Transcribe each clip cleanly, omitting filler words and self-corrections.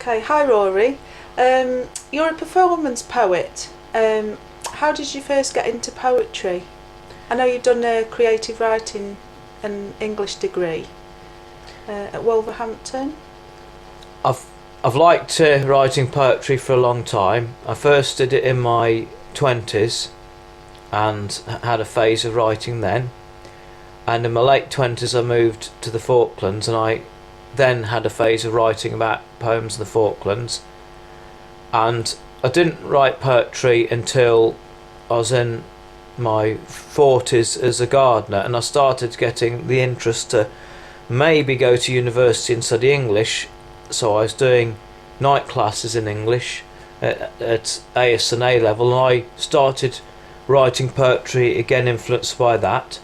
Okay, hi Rory. You're a performance poet. How did you first get into poetry? I know you've done a creative writing and English degree at Wolverhampton. I've I've liked writing poetry for a long time. I first did it in my 20s and had a phase of writing then. And in my late 20s I moved to the Falklands, and I then had a phase of writing about poems in the Falklands. And I didn't write poetry until I was in my 40s as a gardener, and I started getting the interest to maybe go to university and study English. So I was doing night classes in English at AS and A level, and I started writing poetry again, influenced by that.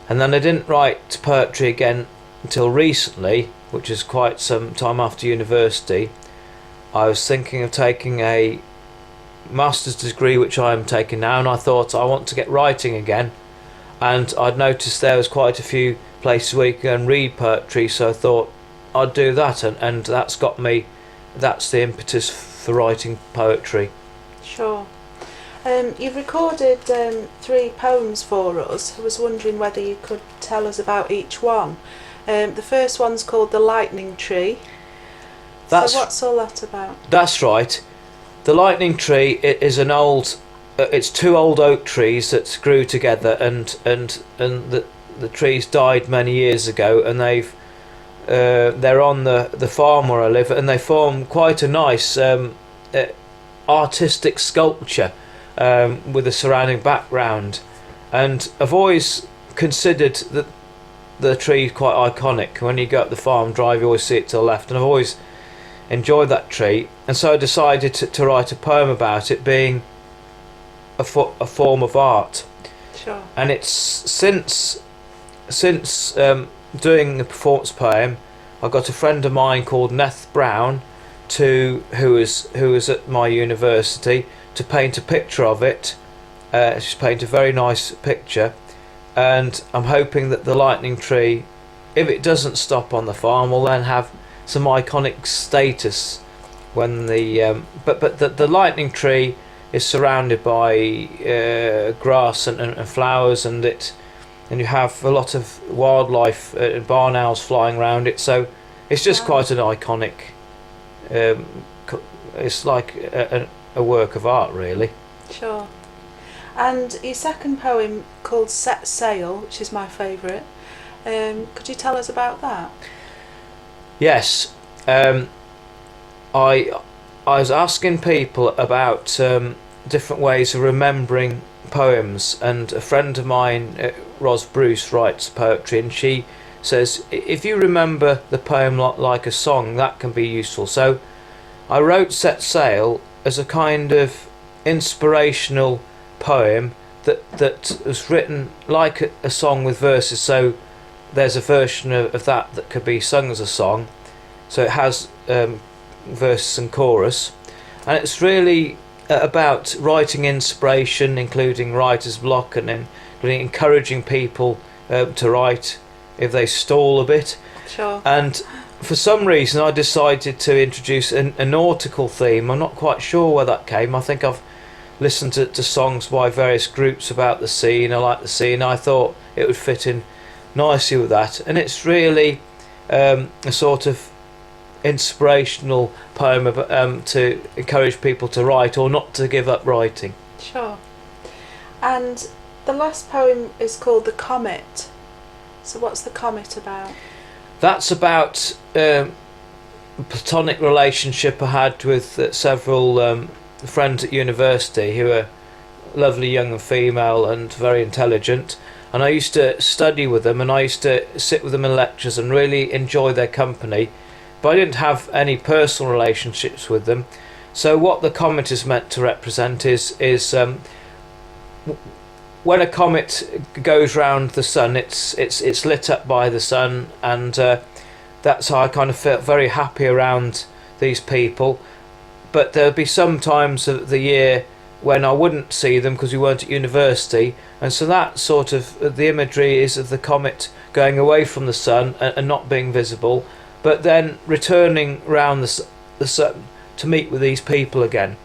And then I didn't write poetry again until recently, which is quite some time after university. I was thinking of taking a master's degree, which I am taking now, and I thought I want to get writing again. And I'd noticed there was quite a few places where you can go and read poetry, so I thought I'd do that, and that's the impetus for writing poetry. Sure. You've recorded 3 poems for us. I was wondering whether you could tell us about each one. The first one's called The Lightning Tree. So what's all that about? That's right. The lightning tree is an old. It's 2 old oak trees that grew together, and the trees died many years ago, and they're on the farm where I live, and they form quite a nice artistic sculpture with a surrounding background. And I've always considered that the tree quite iconic. When you go up the farm drive, you always see it to the left, and I've always enjoyed that tree, and so I decided to write a poem about it being a form of art. Sure. And it's since doing the performance poem, I got a friend of mine called Neth Brown who was at my university to paint a picture of it. She's painted a very nice picture, and I'm hoping that the lightning tree, if it doesn't stop on the farm, will then have some iconic status when the lightning tree is surrounded by grass and flowers, and you have a lot of wildlife, barn owls flying around it, so it's just quite an iconic it's like a work of art, really. Sure. And your second poem, called Set Sail, which is my favourite, could you tell us about that? Yes. I was asking people about different ways of remembering poems, and a friend of mine, Ros Bruce, writes poetry, and she says if you remember the poem like a song, that can be useful. So I wrote Set Sail as a kind of inspirational poem that was written like a song with verses, so there's a version of that could be sung as a song, so it has verses and chorus, and it's really about writing inspiration, including writer's block, and then really encouraging people to write if they stall a bit. Sure. And for some reason I decided to introduce a nautical theme. I'm not quite sure where that came. I think I've listened to songs by various groups about the sea, and I like the sea, and I thought it would fit in nicely with that. And it's really a sort of inspirational poem to encourage people to write, or not to give up writing. Sure. And the last poem is called The Comet. So what's The Comet about? That's about a platonic relationship I had with several friends at university who are lovely young and female and very intelligent, and I used to study with them, and I used to sit with them in lectures and really enjoy their company, but I didn't have any personal relationships with them. So what the comet is meant to represent is when a comet goes round the sun, it's lit up by the sun, and that's how I kind of felt very happy around these people. But there'll be some times of the year when I wouldn't see them because we weren't at university, and so that sort of the imagery is of the comet going away from the sun and not being visible, but then returning round to meet with these people again.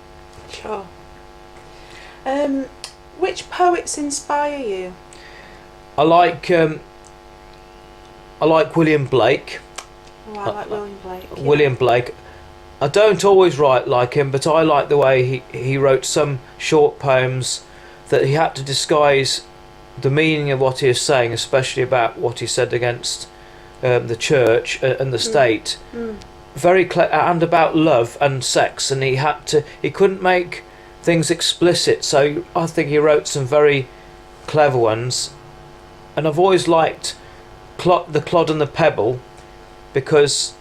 Sure. Which poets inspire you? I like William Blake. Oh, I like William Blake. Yeah. William Blake. I don't always write like him, but I like the way he wrote some short poems that he had to disguise the meaning of what he was saying, especially about what he said against the church and the state. Very clever, and about love and sex, and he couldn't make things explicit, so I think he wrote some very clever ones. And I've always liked the Clod and the Pebble, because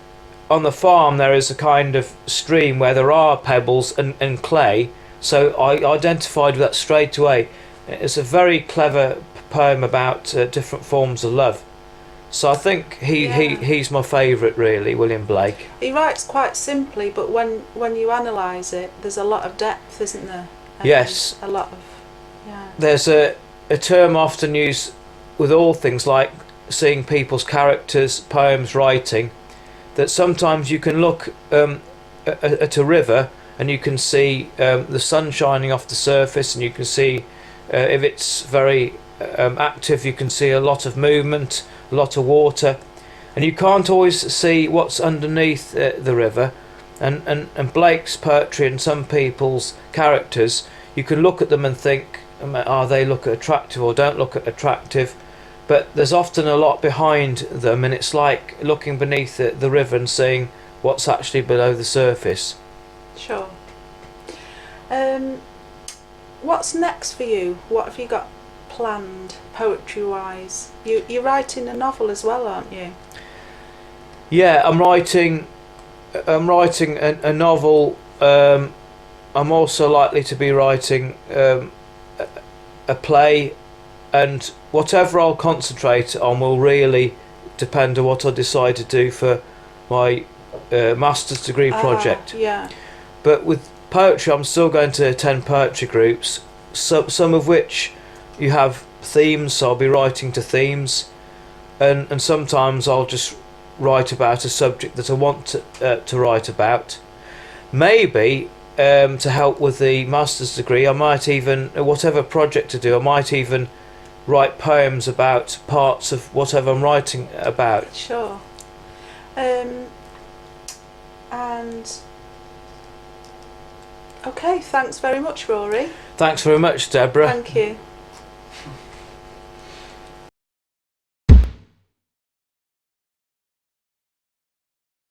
on the farm there is a kind of stream where there are pebbles and clay, so I identified with that straight away. It's a very clever poem about different forms of love. So I think he's my favourite, really, William Blake. He writes quite simply, but when you analyse it, there's a lot of depth, isn't there? Yes. A lot of, yeah. There's a term often used with all things, like seeing people's characters, poems, writing, that sometimes you can look at a river and you can see the sun shining off the surface, and you can see if it's very active, you can see a lot of movement, a lot of water, and you can't always see what's underneath the river. And Blake's poetry and some people's characters, you can look at them and think, they look attractive or don't look attractive, but there's often a lot behind them, and it's like looking beneath the river and seeing what's actually below the surface. Sure. What's next for you? What have you got planned, poetry-wise? You're writing a novel as well, aren't you? Yeah, I'm writing a novel. I'm also likely to be writing a play, and whatever I'll concentrate on will really depend on what I decide to do for my master's degree project. Yeah. But with poetry, I'm still going to attend poetry groups, some of which you have themes, so I'll be writing to themes, and sometimes I'll just write about a subject that I want to write about. Maybe to help with the master's degree, I might even, whatever project to do, I might even write poems about parts of whatever I'm writing about. Sure. And okay, thanks very much, Rory. Thanks very much, Deborah. Thank you.